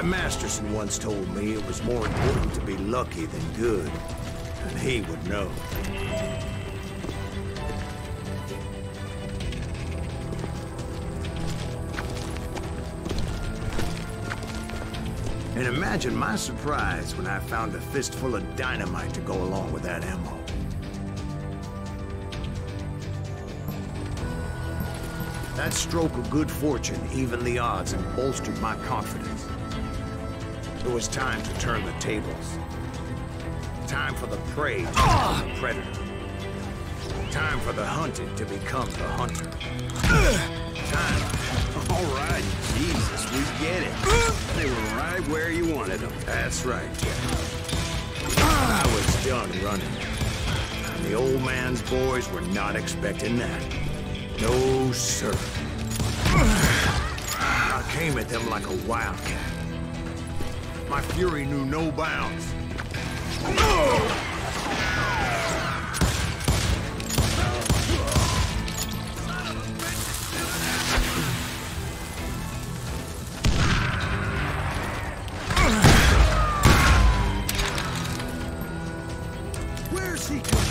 Masterson once told me it was more important to be lucky than good, and he would know. And imagine my surprise when I found a fistful of dynamite to go along with that ammo. That stroke of good fortune evened the odds and bolstered my confidence. It was time to turn the tables. Time for the prey to become the predator. Time for the hunted to become the hunter. Time. All right, Jesus, we get it. They were right where you wanted them. That's right, Jeff. I was done running. And the old man's boys were not expecting that. No, sir. I came at them like a wildcat. My fury knew no bounds. Where's he coming?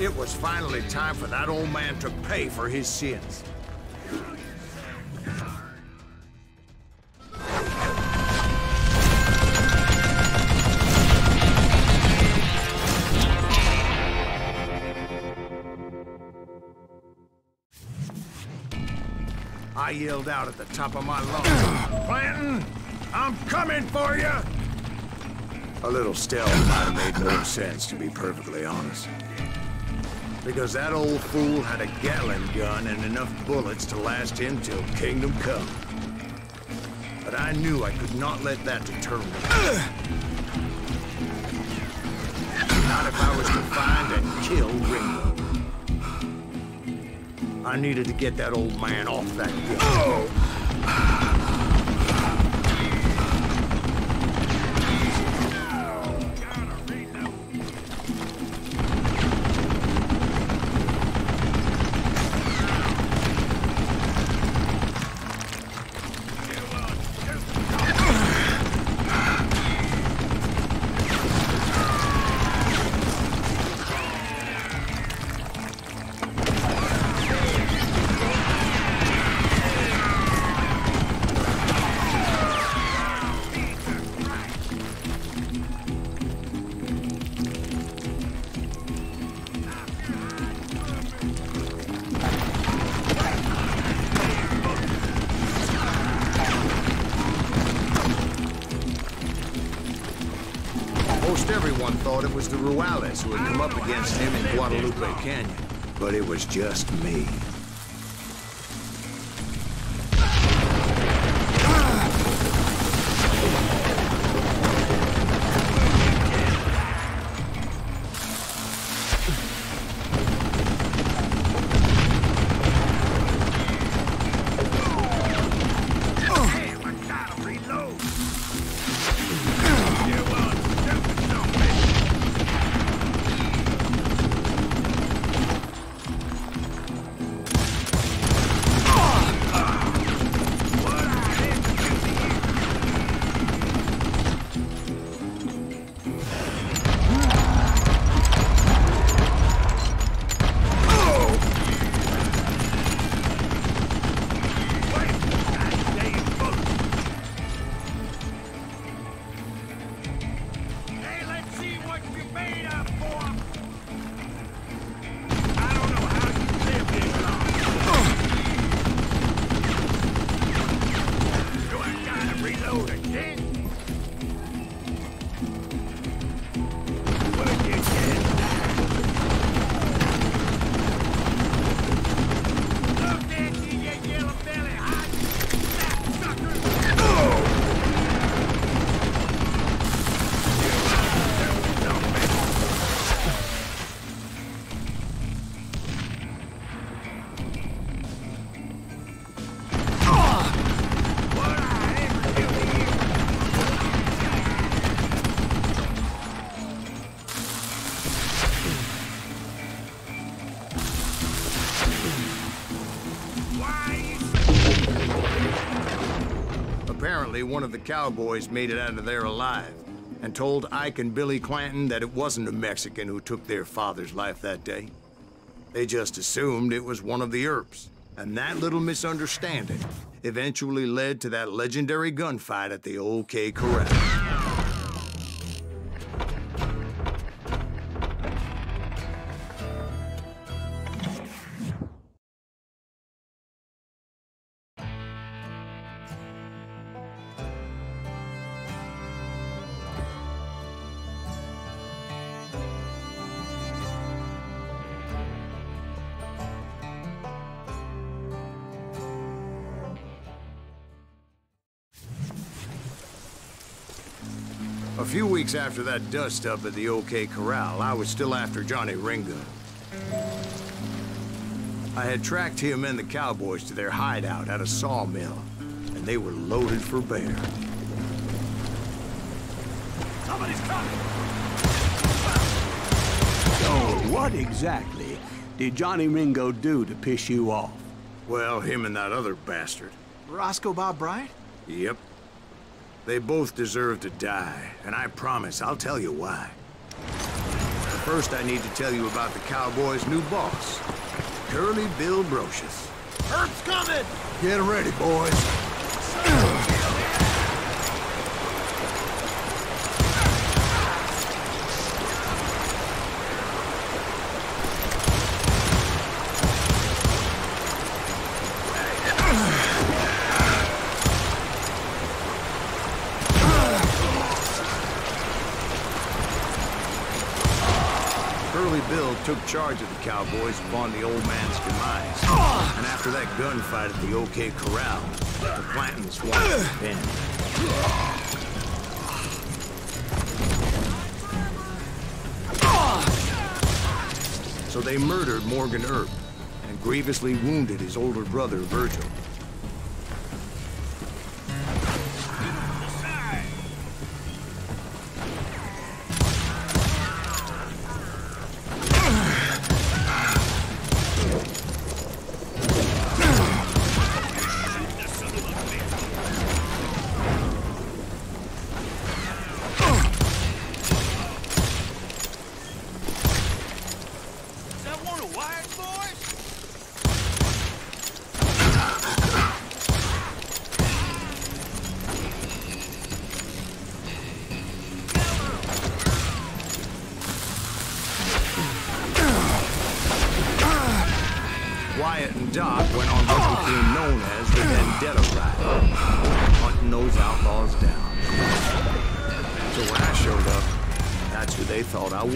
It was finally time for that old man to pay for his sins. I yelled out at the top of my lungs, "Clanton, I'm coming for you!" A little stealth might have made more sense, to be perfectly honest. Because that old fool had a Gatling gun and enough bullets to last him till Kingdom Come. But I knew I could not let that deter me. Not if I was to find and kill Ringo. I needed to get that old man off that gun. Most everyone thought it was the Ruales who had come up against him in Guadalupe Canyon, but it was just me. Apparently, one of the cowboys made it out of there alive and told Ike and Billy Clanton that it wasn't a Mexican who took their father's life that day. They just assumed it was one of the Earps. And that little misunderstanding eventually led to that legendary gunfight at the OK Corral. A few weeks after that dust-up at the OK Corral, I was still after Johnny Ringo. I had tracked him and the cowboys to their hideout at a sawmill, and they were loaded for bear. Somebody's coming! So, what exactly did Johnny Ringo do to piss you off? Well, him and that other bastard. Roscoe Bob Bryant? Yep. They both deserve to die, and I promise I'll tell you why. But first, I need to tell you about the Cowboys' new boss, Curly Bill Brocious. Herb's coming! Get ready, boys. Bill took charge of the Cowboys upon the old man's demise. And after that gunfight at the OK Corral, the Clantons wanted revenge. So they murdered Morgan Earp and grievously wounded his older brother, Virgil. Wyatt and Doc went on what became known as the Vendetta Ride, hunting those outlaws down. So when I showed up, that's who they thought I was.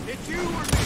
It's you or me?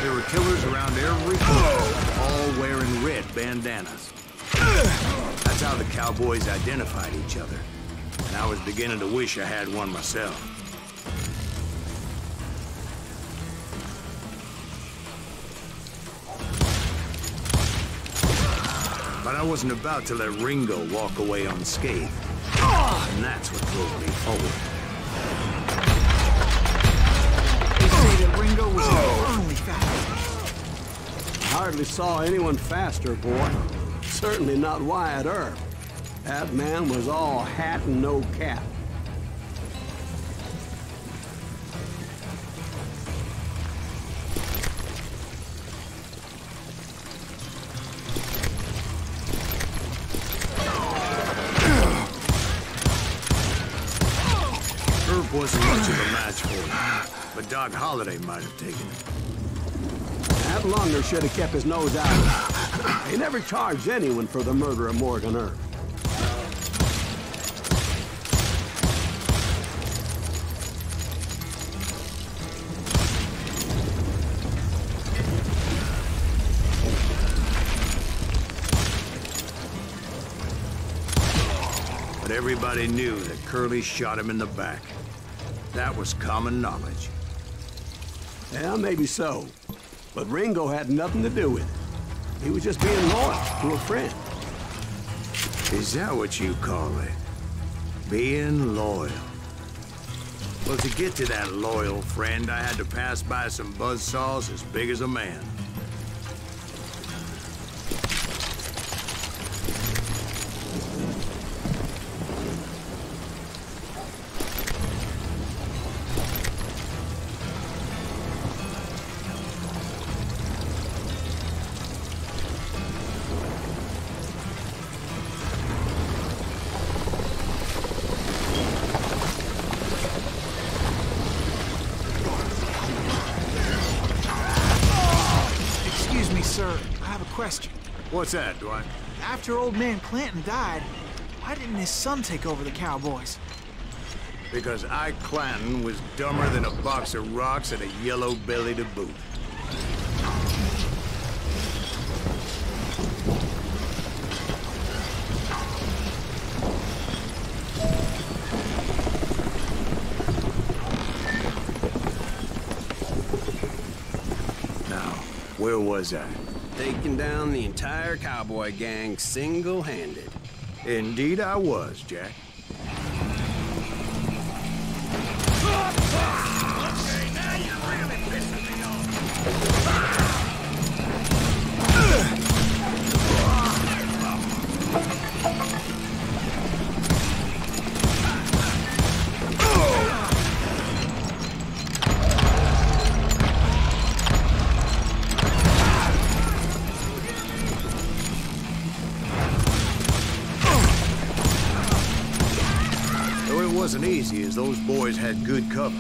There were killers around every corner, all wearing red bandanas. That's how the cowboys identified each other. And I was beginning to wish I had one myself. But I wasn't about to let Ringo walk away unscathed. And that's what drove me forward. They say that Ringo was infernally fast. hardly saw anyone faster, boy. Certainly not Wyatt Earp. That man was all hat and no cap. Earp wasn't much of a match for him, but Doc Holliday might have taken it. That Lunger should have kept his nose out of it. He never charged anyone for the murder of Morgan Earp. But everybody knew that Curly shot him in the back. That was common knowledge. Yeah, maybe so. But Ringo had nothing to do with it. He was just being loyal to a friend. Is that what you call it? Being loyal? Well, to get to that loyal friend, I had to pass by some buzzsaws as big as a man. Sir, I have a question. What's that, Dwight? After old man Clanton died, why didn't his son take over the Cowboys? Because Ike Clanton was dumber than a box of rocks and a yellow belly to boot. Now, where was I? Taking down the entire cowboy gang single-handed. Indeed I was, Jack. Okay, now you're really pissing me off. It wasn't easy, as those boys had good cover.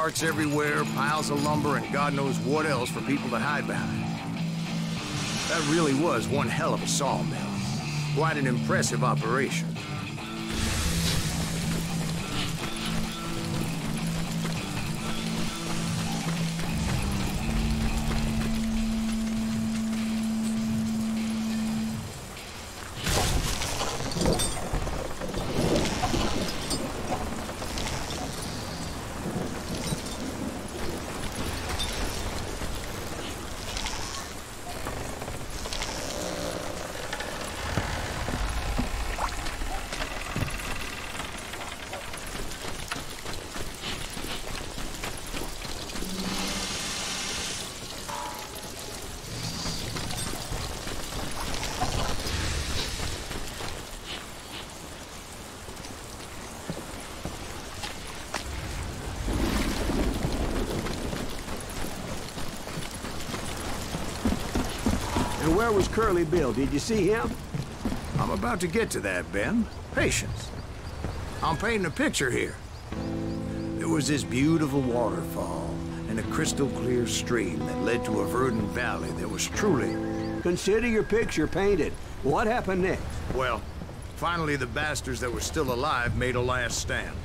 Carts everywhere, piles of lumber, and God knows what else for people to hide behind. That really was one hell of a sawmill. Quite an impressive operation. And where was Curly Bill? Did you see him? I'm about to get to that, Ben. Patience. I'm painting a picture here. There was this beautiful waterfall and a crystal clear stream that led to a verdant valley that was truly... Consider your picture painted. What happened next? Well, finally the bastards that were still alive made a last stand.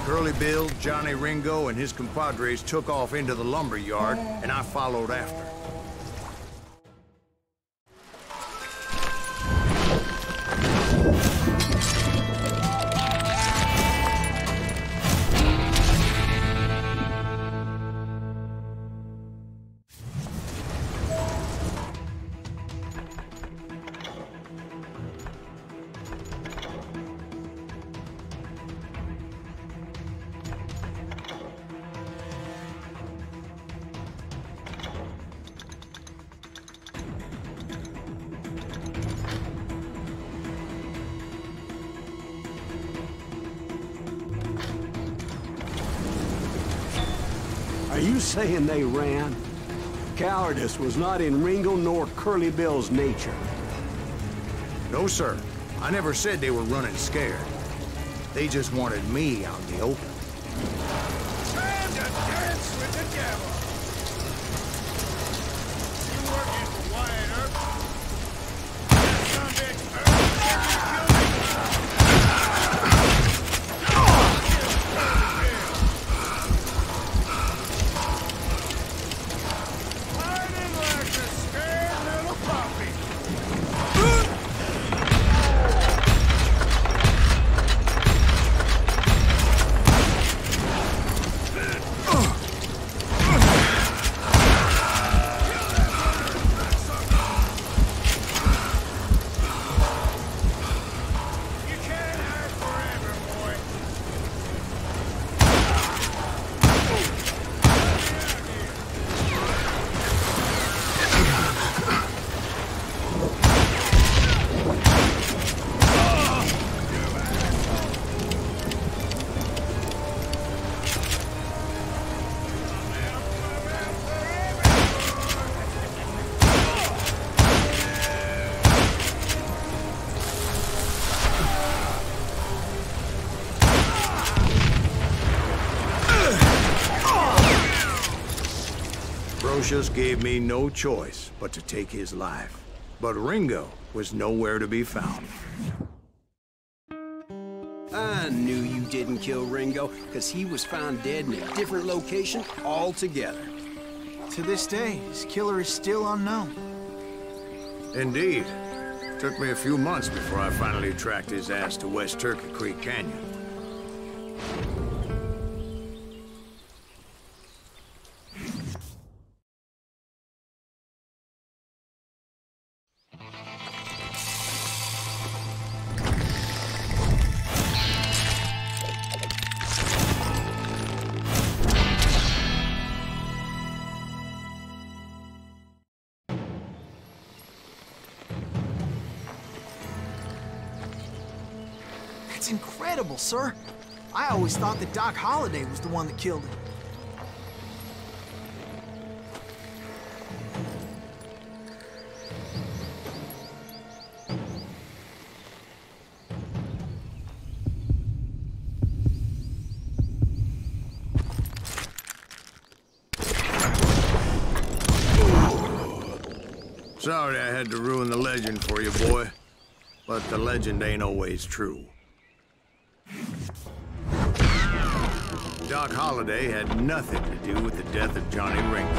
Curly Bill, Johnny Ringo, and his compadres took off into the lumber yard, and I followed after. Are you saying they ran? Cowardice was not in Ringo nor Curly Bill's nature. No, sir. I never said they were running scared. They just wanted me out in the open. Time to dance with the devil! You working for Wyatt Earp? That son of a bitch Earp hiding like a scared little puppy. You can't hide forever, boy. Brocious gave me no choice but to take his life. But Ringo was nowhere to be found. I knew you didn't kill Ringo, because he was found dead in a different location altogether. To this day, his killer is still unknown. Indeed. Took me a few months before I finally tracked his ass to West Turkey Creek Canyon. incredible, sir. I always thought that Doc Holliday was the one that killed him. Sorry I had to ruin the legend for you, boy. But the legend ain't always true. Doc Holliday had nothing to do with the death of Johnny Ringo.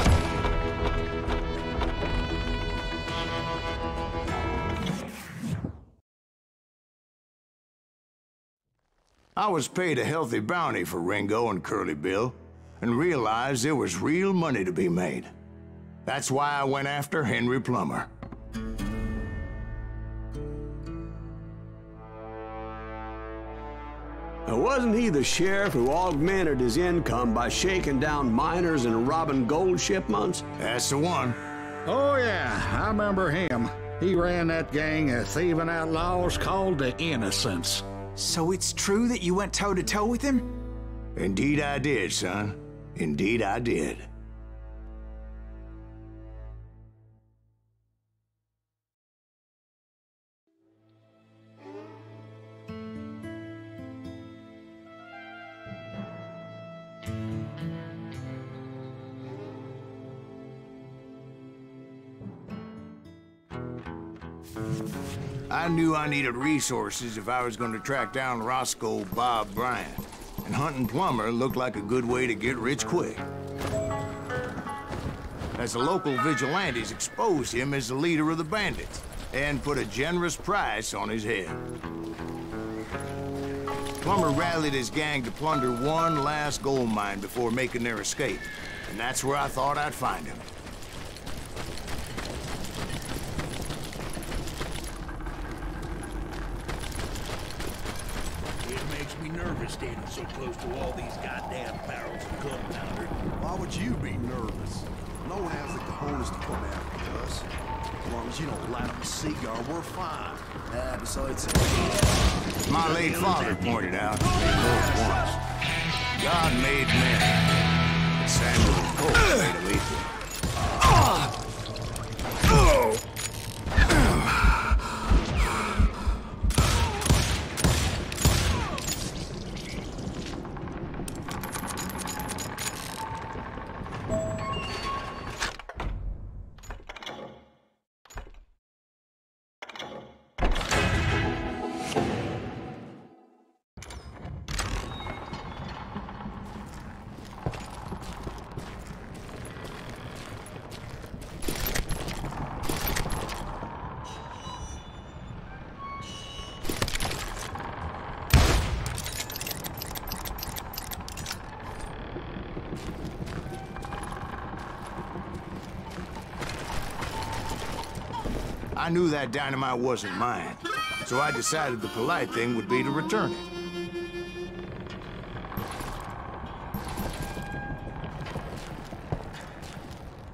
I was paid a healthy bounty for Ringo and Curly Bill, and realized there was real money to be made. That's why I went after Henry Plummer. Now, wasn't he the sheriff who augmented his income by shaking down miners and robbing gold shipments? That's the one. Oh, yeah, I remember him. He ran that gang of thieving outlaws called the Innocents. So it's true that you went toe-to-toe with him? Indeed I did, son. Indeed I did. I knew I needed resources if I was going to track down Roscoe Bob Bryant, and hunting Plummer looked like a good way to get rich quick. As the local vigilantes exposed him as the leader of the bandits, and put a generous price on his head. Plummer rallied his gang to plunder one last gold mine before making their escape, and that's where I thought I'd find him. Nervous standing so close to all these goddamn barrels of gunpowder. Why would you be nervous? No one has the cojones to come after us. As long as you don't light up a cigar, we're fine. Besides, my late father pointed out, they both once. God made men, and Samuel and Cole made them equal. I knew that dynamite wasn't mine, so I decided the polite thing would be to return it.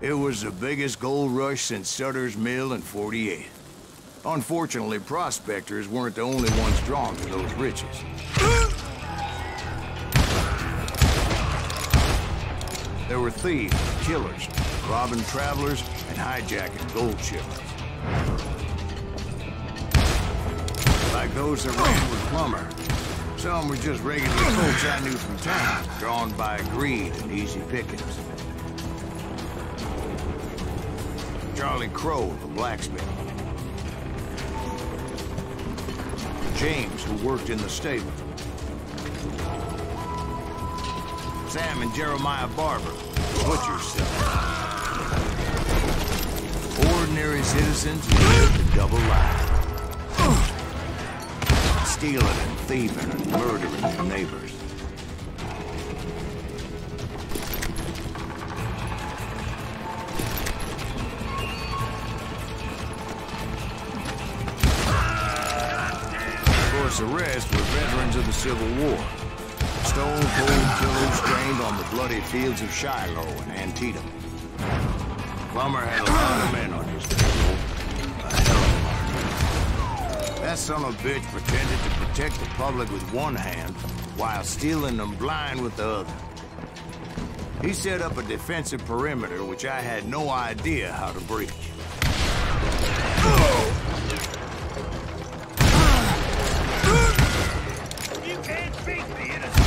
It was the biggest gold rush since Sutter's Mill in '48. Unfortunately, prospectors weren't the only ones drawn to those riches. There were thieves, killers, robbing travelers, and hijacking gold shipments. Like those that ran with Plummer. Some were just regular folks I knew from town, drawn by greed and easy pickings. Charlie Crow, the blacksmith. James, who worked in the stable. Sam and Jeremiah Barber, the butcher's son. Ordinary citizens who lived a double life. Stealing and thieving and murdering their neighbors. Of course, the rest were veterans of the Civil War. Stone-cold killers trained on the bloody fields of Shiloh and Antietam. Plummer had a lot of men on his payroll. A hell of a lot. That son of a bitch pretended to protect the public with one hand while stealing them blind with the other. He set up a defensive perimeter which I had no idea how to breach. You can't beat the innocent.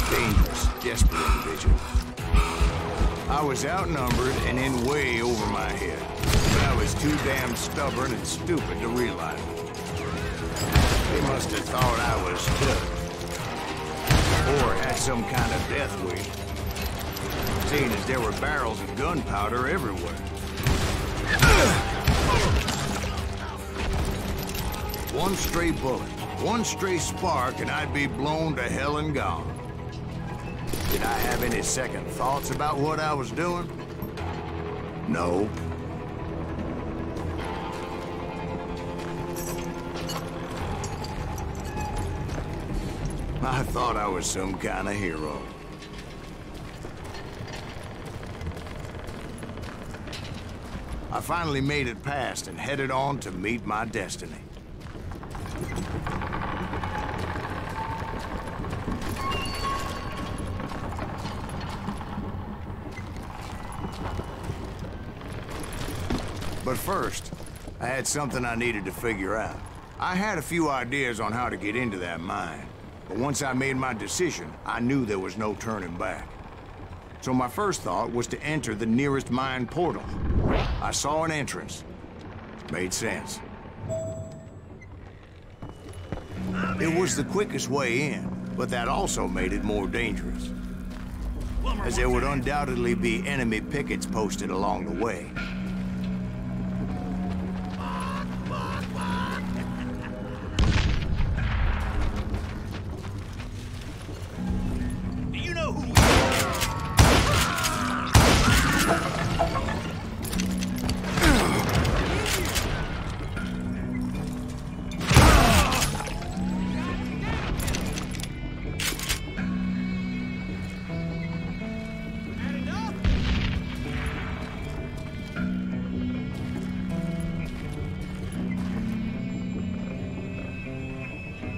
Dangerous, desperate individual. I was outnumbered and in way over my head, but I was too damn stubborn and stupid to realize it. They must have thought I was dead, or had some kind of death wish, seeing as there were barrels of gunpowder everywhere. One stray bullet, one stray spark, and I'd be blown to hell and gone. Did I have any second thoughts about what I was doing? No. I thought I was some kind of hero. I finally made it past and headed on to meet my destiny. But first, I had something I needed to figure out. I had a few ideas on how to get into that mine, but once I made my decision, I knew there was no turning back. So my first thought was to enter the nearest mine portal. I saw an entrance. Made sense. It was the quickest way in, but that also made it more dangerous, as there would undoubtedly be enemy pickets posted along the way.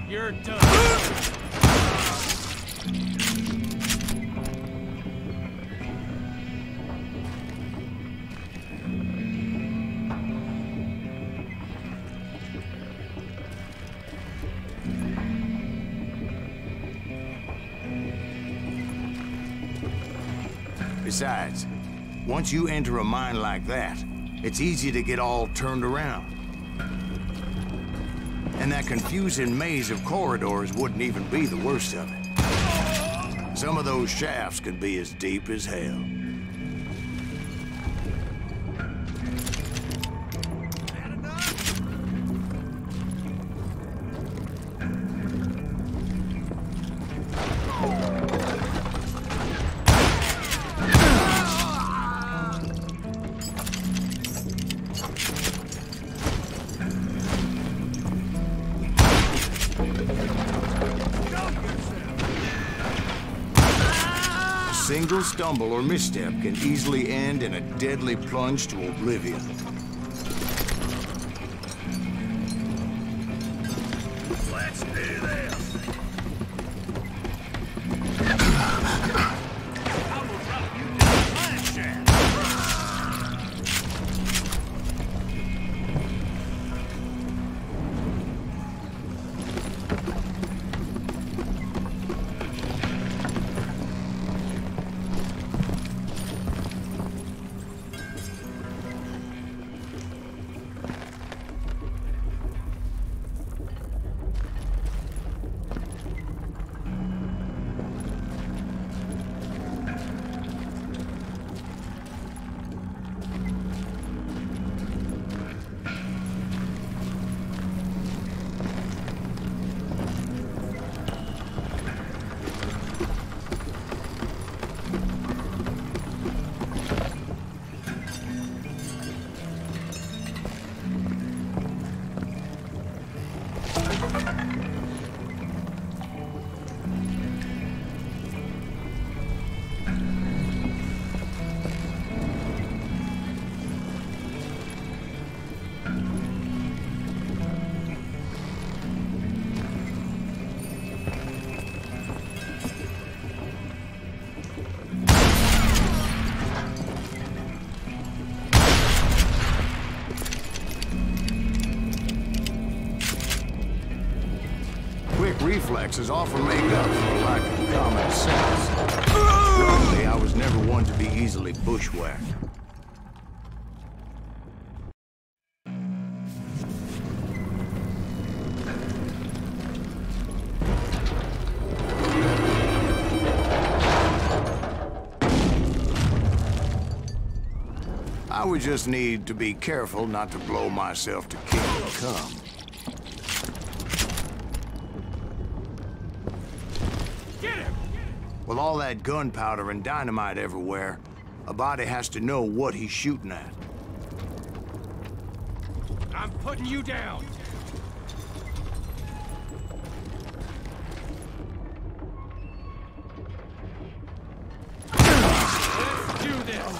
You're done. Besides, once you enter a mine like that, it's easy to get all turned around. And that confusing maze of corridors wouldn't even be the worst of it. Some of those shafts could be as deep as hell. A single stumble or misstep can easily end in a deadly plunge to oblivion. Let's do this. I will drop you to the mine shaft. appearances often make up for a lack of common sense. Luckily, I was never one to be easily bushwhacked. I would just need to be careful not to blow myself to kingdom come. Get him! With all that gunpowder and dynamite everywhere, a body has to know what he's shooting at. I'm putting you down! Let's do this!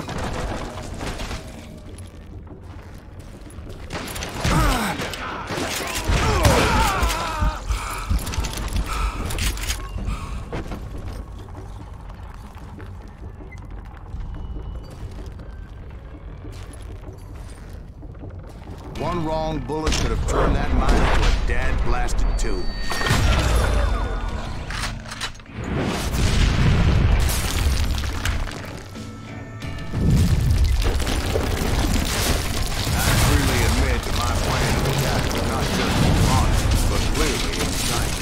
One wrong bullet could have turned that mine into a dad-blasted tube. I freely admit that my plan of attack was not just honest, but clearly insane.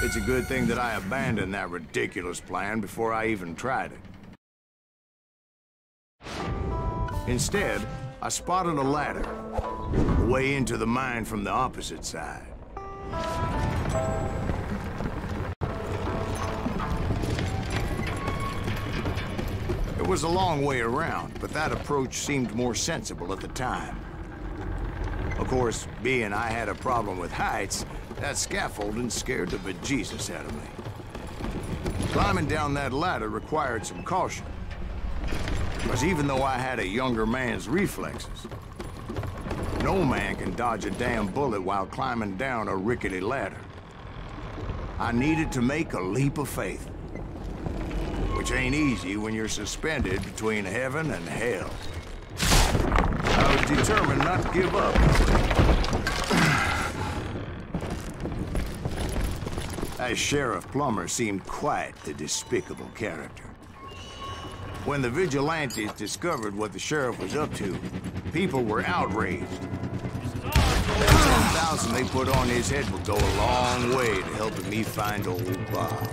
It's a good thing that I abandoned that ridiculous plan before I even tried it. Instead, I spotted a ladder, a way into the mine from the opposite side. It was a long way around, but that approach seemed more sensible at the time. Of course, being I had a problem with heights, that scaffolding scared the bejesus out of me. Climbing down that ladder required some caution, because even though I had a younger man's reflexes, no man can dodge a damn bullet while climbing down a rickety ladder. I needed to make a leap of faith, which ain't easy when you're suspended between heaven and hell. I was determined not to give up. That Sheriff Plummer seemed quite the despicable character. When the vigilantes discovered what the sheriff was up to, people were outraged. The 10,000 they put on his head would go a long way to helping me find old Bob.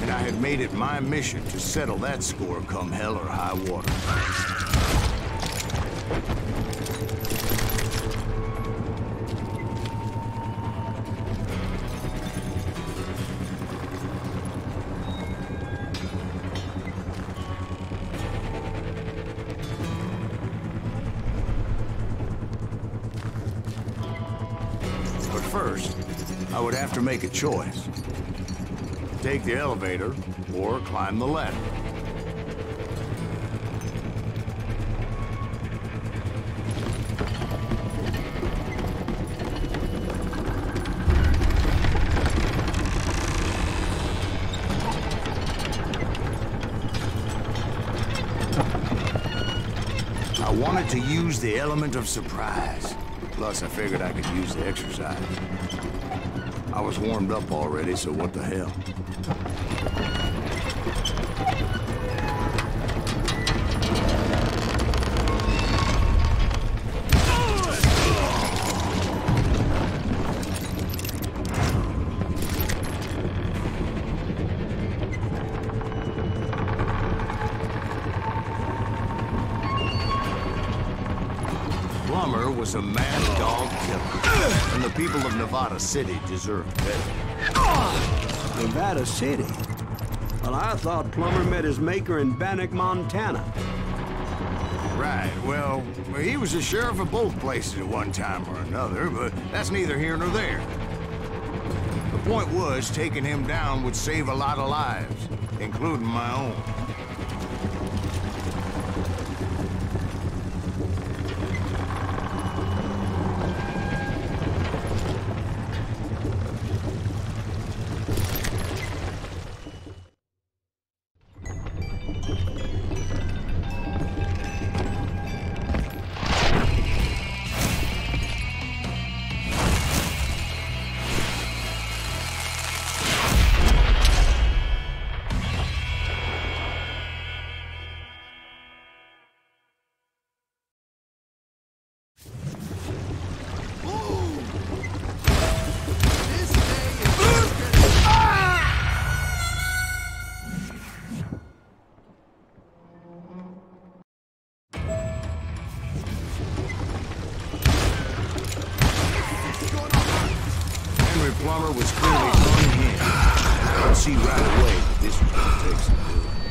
And I had made it my mission to settle that score come hell or high water. But first, I would have to make a choice. Take the elevator or climb the ladder. I wanted to use the element of surprise. Plus, I figured I could use the exercise. I was warmed up already, so what the hell? Plummer was a mad dog killer, and the people of Nevada City deserved better. Nevada City? Well, I thought Plummer met his maker in Bannock, Montana. Right, well, he was the sheriff of both places at one time or another, but that's neither here nor there. The point was, taking him down would save a lot of lives, including my own. see right away that this was gonna take some doing.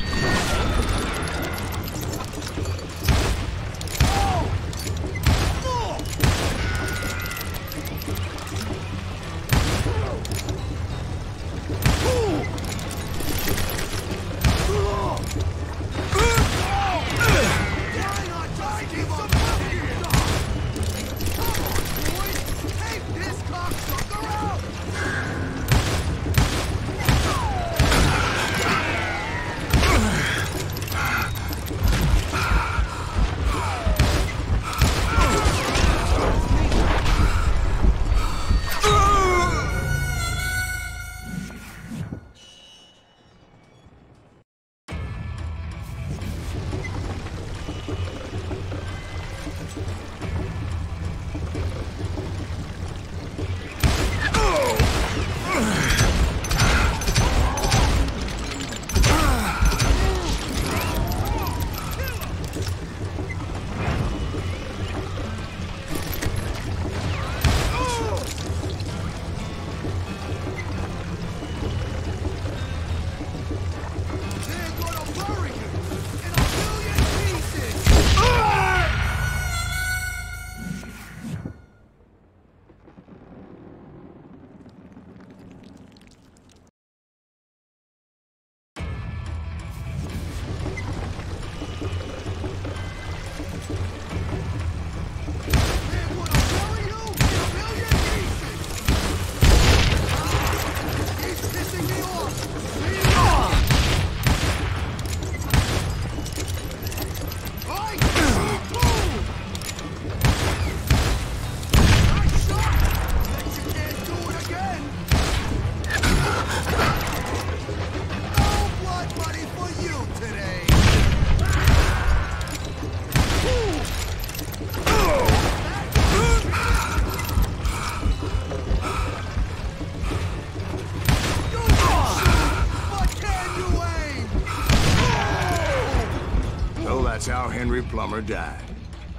That's how Henry Plummer died.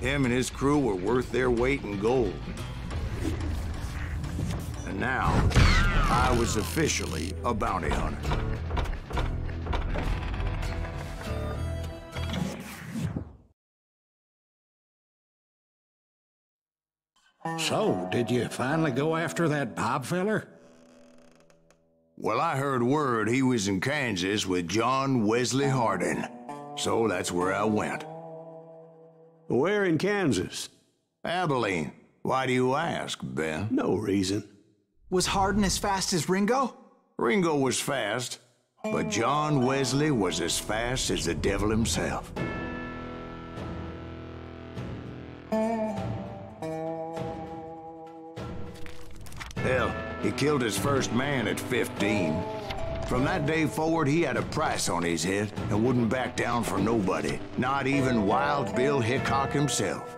Him and his crew were worth their weight in gold. And now, I was officially a bounty hunter. So, did you finally go after that Bob feller? Well, I heard word he was in Kansas with John Wesley Hardin. So that's where I went. Where in Kansas? Abilene. Why do you ask, Ben? No reason. Was Hardin as fast as Ringo? Ringo was fast, but John Wesley was as fast as the devil himself. Hell, he killed his first man at 15. From that day forward, he had a price on his head and wouldn't back down for nobody, not even Wild Bill Hickok himself.